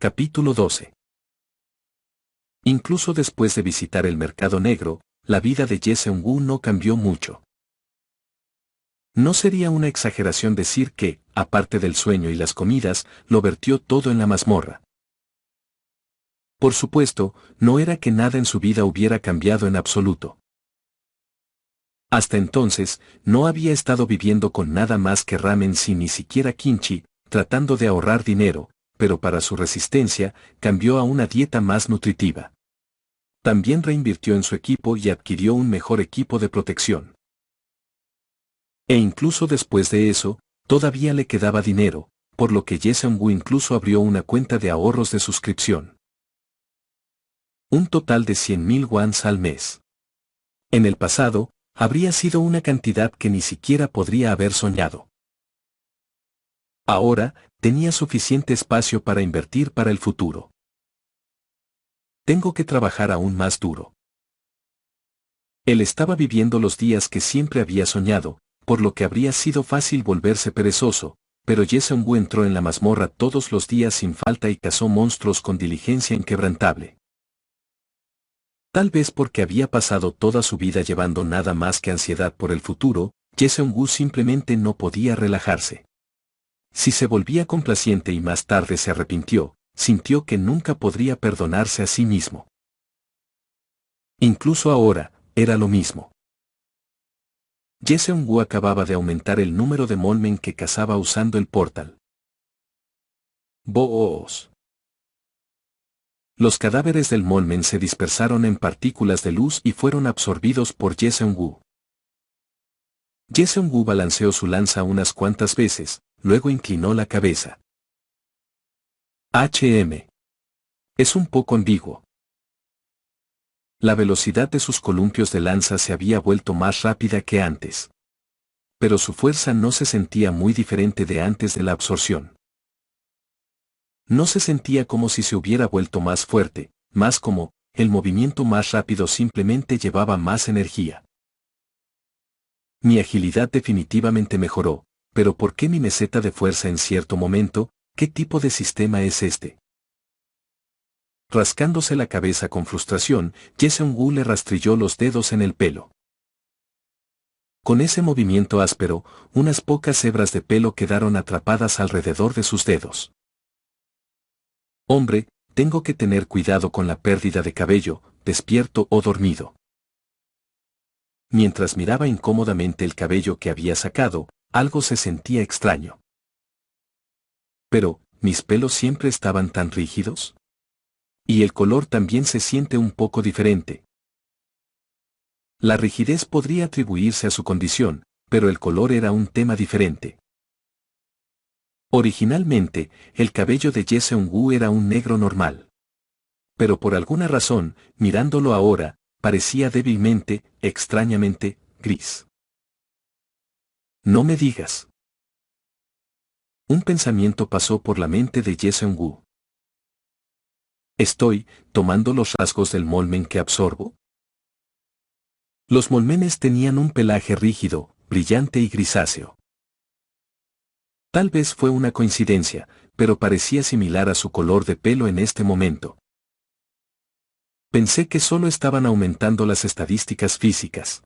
Capítulo 12. Incluso después de visitar el mercado negro, la vida de Ye Seung-woo no cambió mucho. No sería una exageración decir que, aparte del sueño y las comidas, lo vertió todo en la mazmorra. Por supuesto, no era que nada en su vida hubiera cambiado en absoluto. Hasta entonces, no había estado viviendo con nada más que ramen sin ni siquiera kimchi, tratando de ahorrar dinero, pero para su resistencia, cambió a una dieta más nutritiva. También reinvirtió en su equipo y adquirió un mejor equipo de protección. E incluso después de eso, todavía le quedaba dinero, por lo que Ye Seung-woo incluso abrió una cuenta de ahorros de suscripción. Un total de 100.000 wons al mes. En el pasado, habría sido una cantidad que ni siquiera podría haber soñado. Ahora, tenía suficiente espacio para invertir para el futuro. Tengo que trabajar aún más duro. Él estaba viviendo los días que siempre había soñado, por lo que habría sido fácil volverse perezoso, pero Ye Seung-woo entró en la mazmorra todos los días sin falta y cazó monstruos con diligencia inquebrantable. Tal vez porque había pasado toda su vida llevando nada más que ansiedad por el futuro, Ye Seung-woo simplemente no podía relajarse. Si se volvía complaciente y más tarde se arrepintió, sintió que nunca podría perdonarse a sí mismo. Incluso ahora, era lo mismo. Ye Seung-woo acababa de aumentar el número de molmen que cazaba usando el portal. ¡Boos! Los cadáveres del molmen se dispersaron en partículas de luz y fueron absorbidos por Ye Seung-woo. Ye Seung-woo balanceó su lanza unas cuantas veces, luego inclinó la cabeza. Es un poco ambiguo. La velocidad de sus columpios de lanza se había vuelto más rápida que antes. Pero su fuerza no se sentía muy diferente de antes de la absorción. No se sentía como si se hubiera vuelto más fuerte, más como, el movimiento más rápido simplemente llevaba más energía. Mi agilidad definitivamente mejoró, pero ¿por qué mi meseta de fuerza en cierto momento? ¿Qué tipo de sistema es este? Rascándose la cabeza con frustración, Ye Seung-woo le rastrilló los dedos en el pelo. Con ese movimiento áspero, unas pocas hebras de pelo quedaron atrapadas alrededor de sus dedos. Hombre, tengo que tener cuidado con la pérdida de cabello, despierto o dormido. Mientras miraba incómodamente el cabello que había sacado, algo se sentía extraño. Pero, ¿mis pelos siempre estaban tan rígidos? Y el color también se siente un poco diferente. La rigidez podría atribuirse a su condición, pero el color era un tema diferente. Originalmente, el cabello de Ye Seung-woo era un negro normal. Pero por alguna razón, mirándolo ahora, parecía débilmente, extrañamente, gris. No me digas. Un pensamiento pasó por la mente de Ye Seung-woo. ¿Estoy tomando los rasgos del molmen que absorbo? Los molmenes tenían un pelaje rígido, brillante y grisáceo. Tal vez fue una coincidencia, pero parecía similar a su color de pelo en este momento. Pensé que solo estaban aumentando las estadísticas físicas.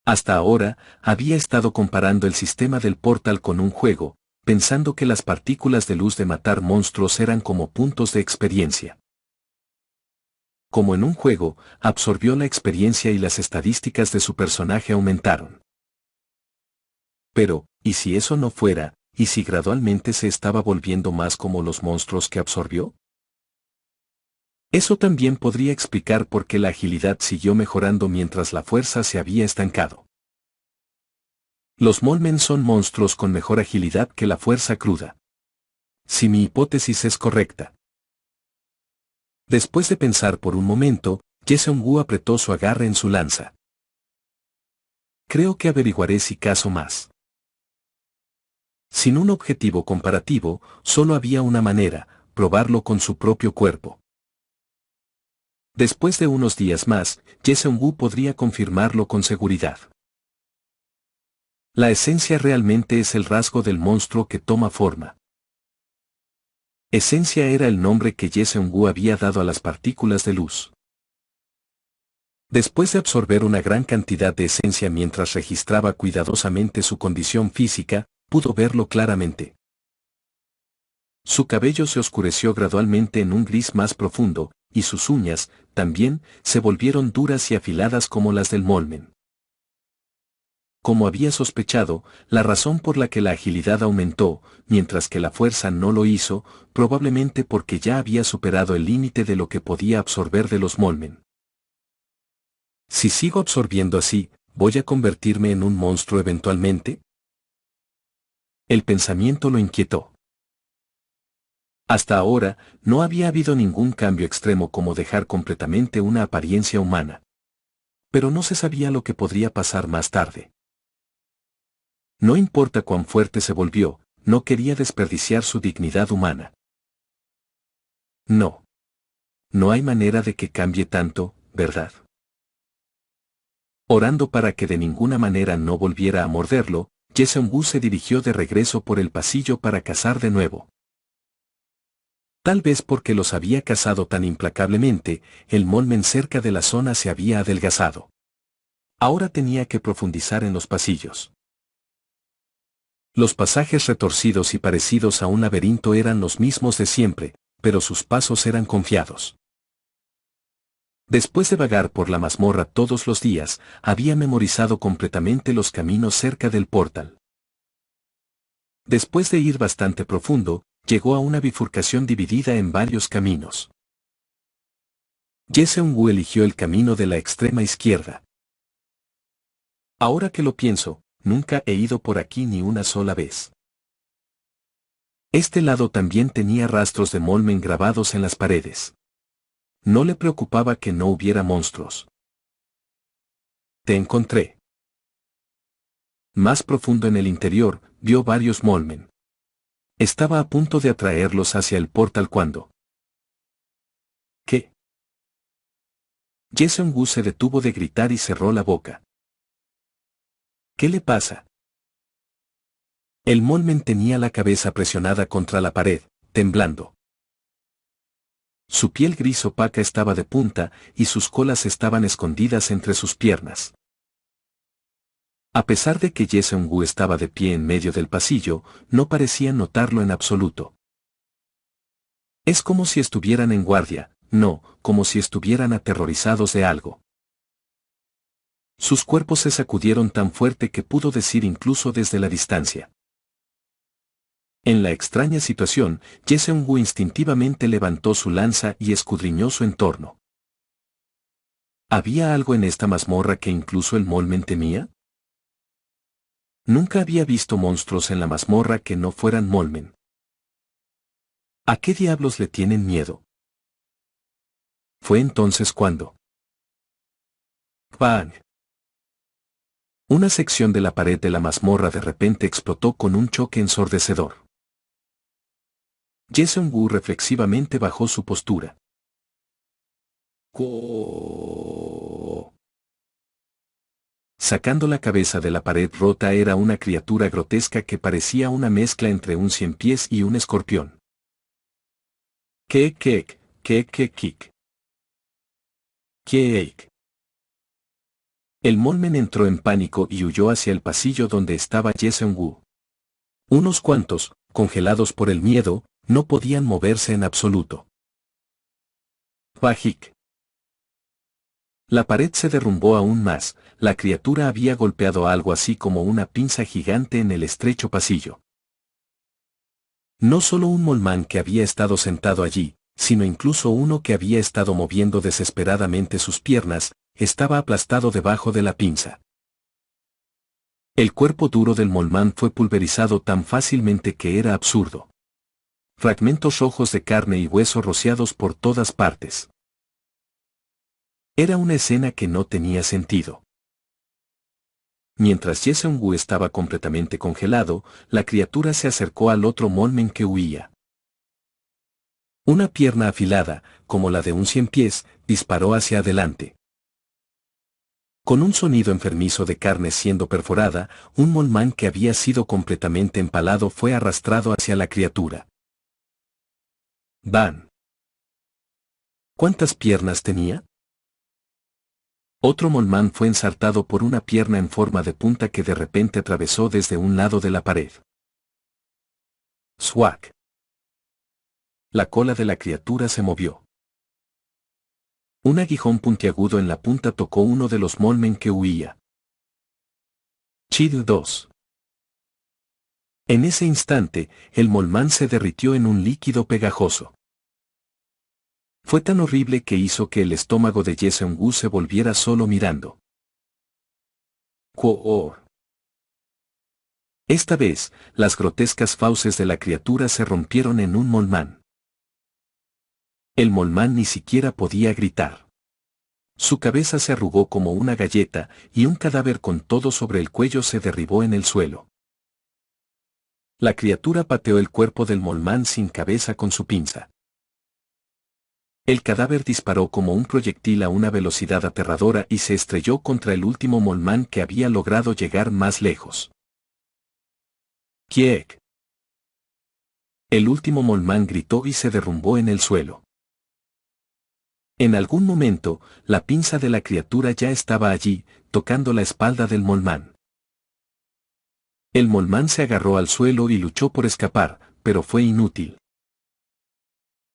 Hasta ahora, había estado comparando el sistema del portal con un juego, pensando que las partículas de luz de matar monstruos eran como puntos de experiencia. Como en un juego, absorbió la experiencia y las estadísticas de su personaje aumentaron. Pero, ¿y si eso no fuera, y si gradualmente se estaba volviendo más como los monstruos que absorbió? Eso también podría explicar por qué la agilidad siguió mejorando mientras la fuerza se había estancado. Los molmen son monstruos con mejor agilidad que la fuerza cruda. Si mi hipótesis es correcta. Después de pensar por un momento, Ye Seung-woo apretó su agarre en su lanza. Creo que averiguaré si caso más. Sin un objetivo comparativo, solo había una manera, probarlo con su propio cuerpo. Después de unos días más, Ye Seung-woo podría confirmarlo con seguridad. La esencia realmente es el rasgo del monstruo que toma forma. Esencia era el nombre que Ye-Seung-Woo había dado a las partículas de luz. Después de absorber una gran cantidad de esencia mientras registraba cuidadosamente su condición física, pudo verlo claramente. Su cabello se oscureció gradualmente en un gris más profundo, y sus uñas, también, se volvieron duras y afiladas como las del molmen. Como había sospechado, la razón por la que la agilidad aumentó, mientras que la fuerza no lo hizo, probablemente porque ya había superado el límite de lo que podía absorber de los molmen. Si sigo absorbiendo así, ¿voy a convertirme en un monstruo eventualmente? El pensamiento lo inquietó. Hasta ahora, no había habido ningún cambio extremo como dejar completamente una apariencia humana. Pero no se sabía lo que podría pasar más tarde. No importa cuán fuerte se volvió, no quería desperdiciar su dignidad humana. No. No hay manera de que cambie tanto, ¿verdad? Orando para que de ninguna manera no volviera a morderlo, Ye-Seung-Woo se dirigió de regreso por el pasillo para cazar de nuevo. Tal vez porque los había cazado tan implacablemente, el molmen cerca de la zona se había adelgazado. Ahora tenía que profundizar en los pasillos. Los pasajes retorcidos y parecidos a un laberinto eran los mismos de siempre, pero sus pasos eran confiados. Después de vagar por la mazmorra todos los días, había memorizado completamente los caminos cerca del portal. Después de ir bastante profundo, llegó a una bifurcación dividida en varios caminos. Ye-Seung-Woo eligió el camino de la extrema izquierda. Ahora que lo pienso, nunca he ido por aquí ni una sola vez. Este lado también tenía rastros de molmen grabados en las paredes. No le preocupaba que no hubiera monstruos. Te encontré. Más profundo en el interior, vio varios molmen. Estaba a punto de atraerlos hacia el portal cuando... ¿Qué? Ye-Seung-Woo se detuvo de gritar y cerró la boca. ¿Qué le pasa? El molmen tenía la cabeza presionada contra la pared, temblando. Su piel gris opaca estaba de punta y sus colas estaban escondidas entre sus piernas. A pesar de que Ye-Seung-Woo estaba de pie en medio del pasillo, no parecía notarlo en absoluto. Es como si estuvieran en guardia, no, como si estuvieran aterrorizados de algo. Sus cuerpos se sacudieron tan fuerte que pudo decir incluso desde la distancia. En la extraña situación, Ye-Seung-Woo instintivamente levantó su lanza y escudriñó su entorno. ¿Había algo en esta mazmorra que incluso el molmen temía? Nunca había visto monstruos en la mazmorra que no fueran molmen. ¿A qué diablos le tienen miedo? Fue entonces cuando... ¡Bang! Una sección de la pared de la mazmorra de repente explotó con un choque ensordecedor. Ye-Seung-Woo reflexivamente bajó su postura. ¡Oh! Sacando la cabeza de la pared rota era una criatura grotesca que parecía una mezcla entre un ciempiés y un escorpión. Kek. El molmen entró en pánico y huyó hacia el pasillo donde estaba Ye-Seung-Woo. Unos cuantos, congelados por el miedo, no podían moverse en absoluto. Bajik. La pared se derrumbó aún más, la criatura había golpeado algo así como una pinza gigante en el estrecho pasillo. No solo un molmán que había estado sentado allí, sino incluso uno que había estado moviendo desesperadamente sus piernas, estaba aplastado debajo de la pinza. El cuerpo duro del molmán fue pulverizado tan fácilmente que era absurdo. Fragmentos rojos de carne y hueso rociados por todas partes. Era una escena que no tenía sentido. Mientras Ye-Seung-Woo estaba completamente congelado, la criatura se acercó al otro molmen que huía. Una pierna afilada, como la de un ciempiés, disparó hacia adelante. Con un sonido enfermizo de carne siendo perforada, un molmán que había sido completamente empalado fue arrastrado hacia la criatura. Van. ¿Cuántas piernas tenía? Otro molmán fue ensartado por una pierna en forma de punta que de repente atravesó desde un lado de la pared. ¡Swack! La cola de la criatura se movió. Un aguijón puntiagudo en la punta tocó uno de los molmen que huía. Chid 2. En ese instante, el molmán se derritió en un líquido pegajoso. Fue tan horrible que hizo que el estómago de Yeseong-gu se volviera solo mirando. ¡Quoor! Esta vez, las grotescas fauces de la criatura se rompieron en un molmán. El molmán ni siquiera podía gritar. Su cabeza se arrugó como una galleta, y un cadáver con todo sobre el cuello se derribó en el suelo. La criatura pateó el cuerpo del molmán sin cabeza con su pinza. El cadáver disparó como un proyectil a una velocidad aterradora y se estrelló contra el último molmán que había logrado llegar más lejos. ¡Kiek! El último molmán gritó y se derrumbó en el suelo. En algún momento, la pinza de la criatura ya estaba allí, tocando la espalda del molmán. El molmán se agarró al suelo y luchó por escapar, pero fue inútil.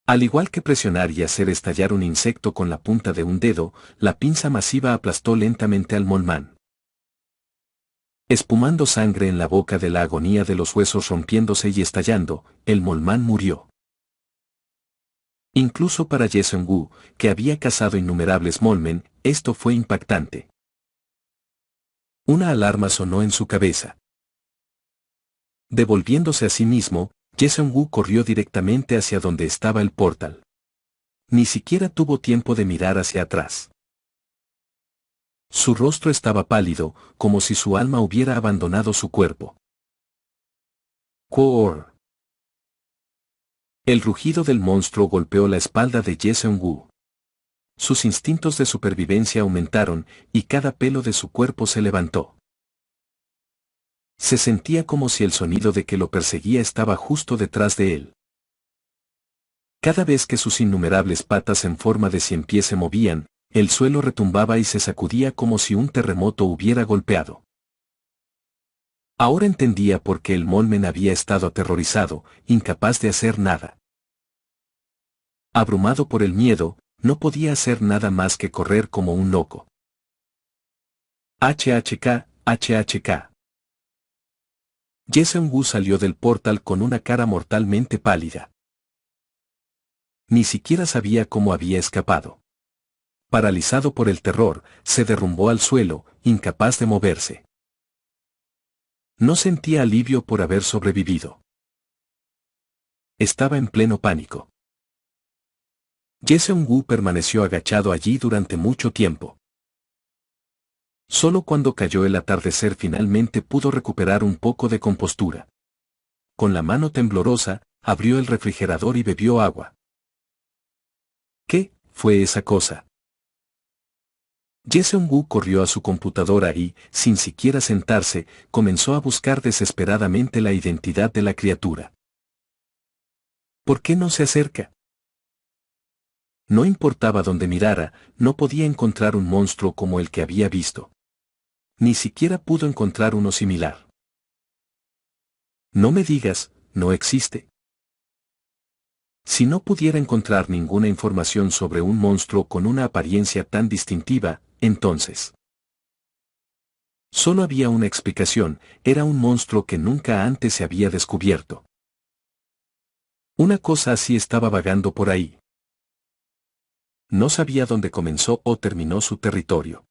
Al igual que presionar y hacer estallar un insecto con la punta de un dedo, la pinza masiva aplastó lentamente al molmán. Espumando sangre en la boca de la agonía de los huesos rompiéndose y estallando, el molmán murió. Incluso para Yeseong-gu, que había cazado innumerables molmen, esto fue impactante. Una alarma sonó en su cabeza. Devolviéndose a sí mismo, Yeseong-gu corrió directamente hacia donde estaba el portal. Ni siquiera tuvo tiempo de mirar hacia atrás. Su rostro estaba pálido, como si su alma hubiera abandonado su cuerpo. ¡Quoor! El rugido del monstruo golpeó la espalda de Yeseong-gu. Sus instintos de supervivencia aumentaron, y cada pelo de su cuerpo se levantó. Se sentía como si el sonido de que lo perseguía estaba justo detrás de él. Cada vez que sus innumerables patas en forma de ciempié se movían, el suelo retumbaba y se sacudía como si un terremoto hubiera golpeado. Ahora entendía por qué el molmen había estado aterrorizado, incapaz de hacer nada. Abrumado por el miedo, no podía hacer nada más que correr como un loco. HHK, HHK. Yeseong-gu salió del portal con una cara mortalmente pálida. Ni siquiera sabía cómo había escapado. Paralizado por el terror, se derrumbó al suelo, incapaz de moverse. No sentía alivio por haber sobrevivido. Estaba en pleno pánico. Yeseong-gu permaneció agachado allí durante mucho tiempo. Solo cuando cayó el atardecer finalmente pudo recuperar un poco de compostura. Con la mano temblorosa, abrió el refrigerador y bebió agua. ¿Qué fue esa cosa? Yeseong-gu corrió a su computadora y, sin siquiera sentarse, comenzó a buscar desesperadamente la identidad de la criatura. ¿Por qué no se acerca? No importaba dónde mirara, no podía encontrar un monstruo como el que había visto. Ni siquiera pudo encontrar uno similar. No me digas, no existe. Si no pudiera encontrar ninguna información sobre un monstruo con una apariencia tan distintiva, entonces solo había una explicación, era un monstruo que nunca antes se había descubierto. Una cosa así estaba vagando por ahí. No sabía dónde comenzó o terminó su territorio.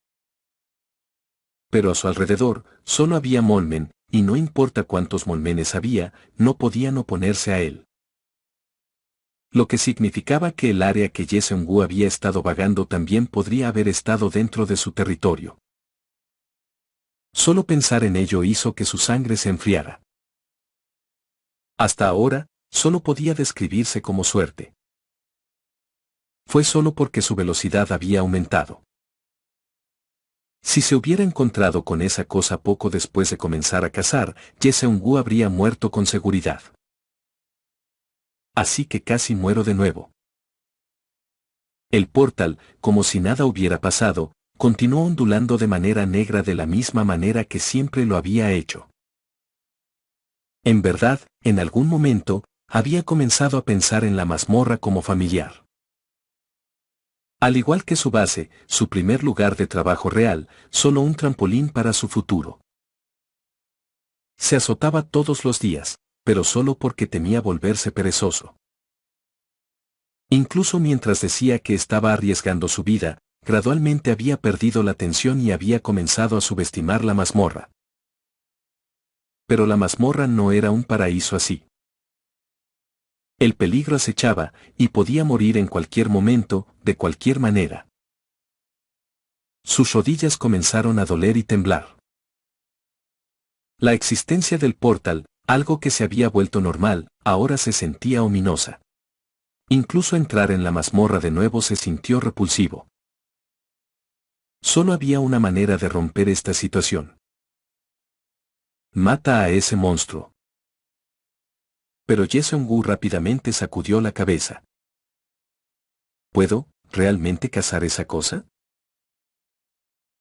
Pero a su alrededor, solo había molmen, y no importa cuántos molmenes había, no podían oponerse a él. Lo que significaba que el área que Yeseong-gu había estado vagando también podría haber estado dentro de su territorio. Solo pensar en ello hizo que su sangre se enfriara. Hasta ahora, solo podía describirse como suerte. Fue solo porque su velocidad había aumentado. Si se hubiera encontrado con esa cosa poco después de comenzar a cazar, Yeseong-gu habría muerto con seguridad. así que casi muero de nuevo. El portal, como si nada hubiera pasado, continuó ondulando de manera negra de la misma manera que siempre lo había hecho. En verdad, en algún momento, había comenzado a pensar en la mazmorra como familiar. Al igual que su base, su primer lugar de trabajo real, solo un trampolín para su futuro. Se azotaba todos los días, pero solo porque temía volverse perezoso. Incluso mientras decía que estaba arriesgando su vida, gradualmente había perdido la tensión y había comenzado a subestimar la mazmorra. Pero la mazmorra no era un paraíso así. El peligro acechaba, y podía morir en cualquier momento, de cualquier manera. Sus rodillas comenzaron a doler y temblar. La existencia del portal, algo que se había vuelto normal, ahora se sentía ominosa. Incluso entrar en la mazmorra de nuevo se sintió repulsivo. Solo había una manera de romper esta situación. Mata a ese monstruo. Pero Jae-seung-woo rápidamente sacudió la cabeza. ¿Puedo realmente cazar esa cosa?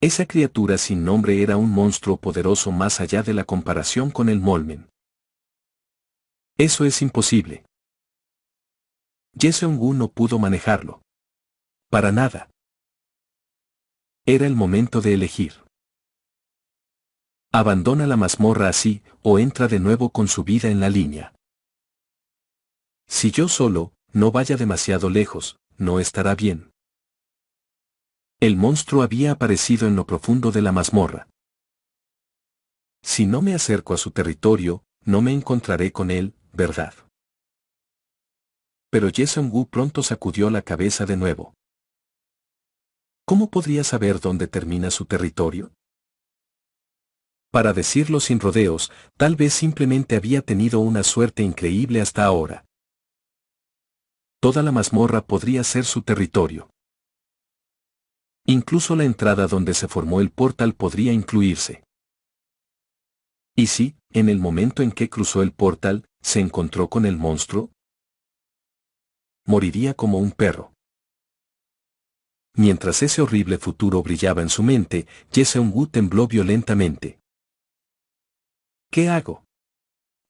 Esa criatura sin nombre era un monstruo poderoso más allá de la comparación con el Molmen. Eso es imposible. Jae-seung-woo no pudo manejarlo. Para nada. Era el momento de elegir. Abandona la mazmorra así, o entra de nuevo con su vida en la línea. Si yo solo, no vaya demasiado lejos, no estará bien. El monstruo había aparecido en lo profundo de la mazmorra. Si no me acerco a su territorio, no me encontraré con él, ¿verdad? Pero Jae-seung-woo pronto sacudió la cabeza de nuevo. ¿Cómo podría saber dónde termina su territorio? Para decirlo sin rodeos, tal vez simplemente había tenido una suerte increíble hasta ahora. Toda la mazmorra podría ser su territorio. Incluso la entrada donde se formó el portal podría incluirse. ¿Y si, en el momento en que cruzó el portal, se encontró con el monstruo? Moriría como un perro. Mientras ese horrible futuro brillaba en su mente, Jae-seung-woo tembló violentamente. ¿Qué hago?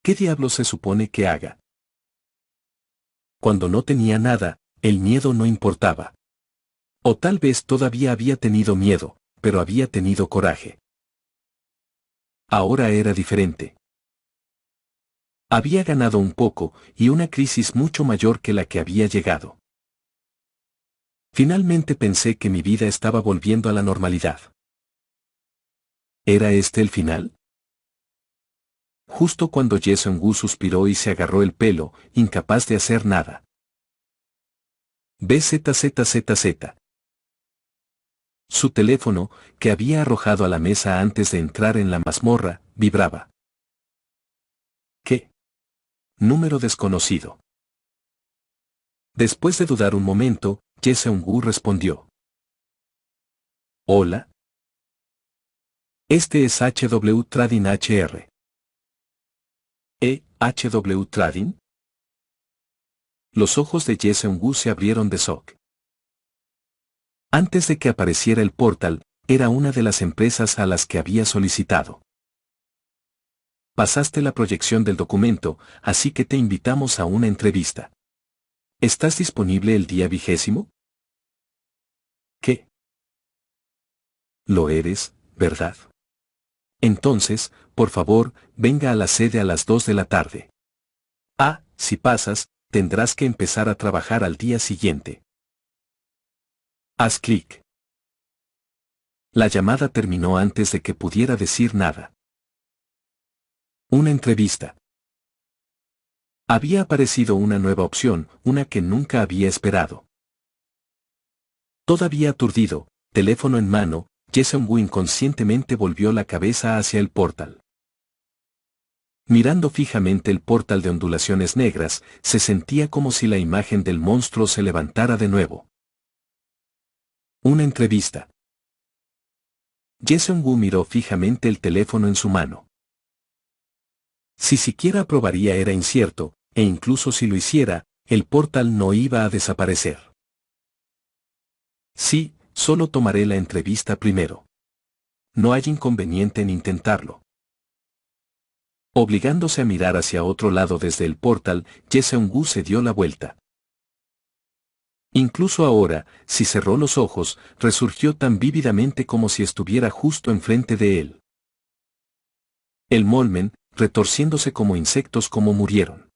¿Qué diablos se supone que haga? Cuando no tenía nada, el miedo no importaba. O tal vez todavía había tenido miedo, pero había tenido coraje. Ahora era diferente. Había ganado un poco, y una crisis mucho mayor que la que había llegado. Finalmente pensé que mi vida estaba volviendo a la normalidad. ¿Era este el final? Justo cuando Jae-seung-woo suspiró y se agarró el pelo, incapaz de hacer nada. BZZZZ. Su teléfono, que había arrojado a la mesa antes de entrar en la mazmorra, vibraba. ¿Qué? Número desconocido. Después de dudar un momento, Jae-seung-woo respondió. Hola. Este es HW Trading HR. ¿HW Trading? Los ojos de Jae-seung-woo se abrieron de shock. Antes de que apareciera el portal, era una de las empresas a las que había solicitado. Pasaste la proyección del documento, así que te invitamos a una entrevista. ¿Estás disponible el día 20? ¿Qué? Lo eres, ¿verdad? Entonces, por favor, venga a la sede a las 2 de la tarde. Ah, si pasas, tendrás que empezar a trabajar al día siguiente. Haz clic. La llamada terminó antes de que pudiera decir nada. Una entrevista. Había aparecido una nueva opción, una que nunca había esperado. Todavía aturdido, teléfono en mano, Jae-seung-woo inconscientemente volvió la cabeza hacia el portal. Mirando fijamente el portal de ondulaciones negras, se sentía como si la imagen del monstruo se levantara de nuevo. Una entrevista. Jae-seung-woo miró fijamente el teléfono en su mano. Si siquiera aprobaría era incierto, e incluso si lo hiciera, el portal no iba a desaparecer. Sí, solo tomaré la entrevista primero. No hay inconveniente en intentarlo. Obligándose a mirar hacia otro lado desde el portal, Yeseong-gu se dio la vuelta. Incluso ahora, si cerró los ojos, resurgió tan vívidamente como si estuviera justo enfrente de él. El molmen, retorciéndose como insectos como murieron.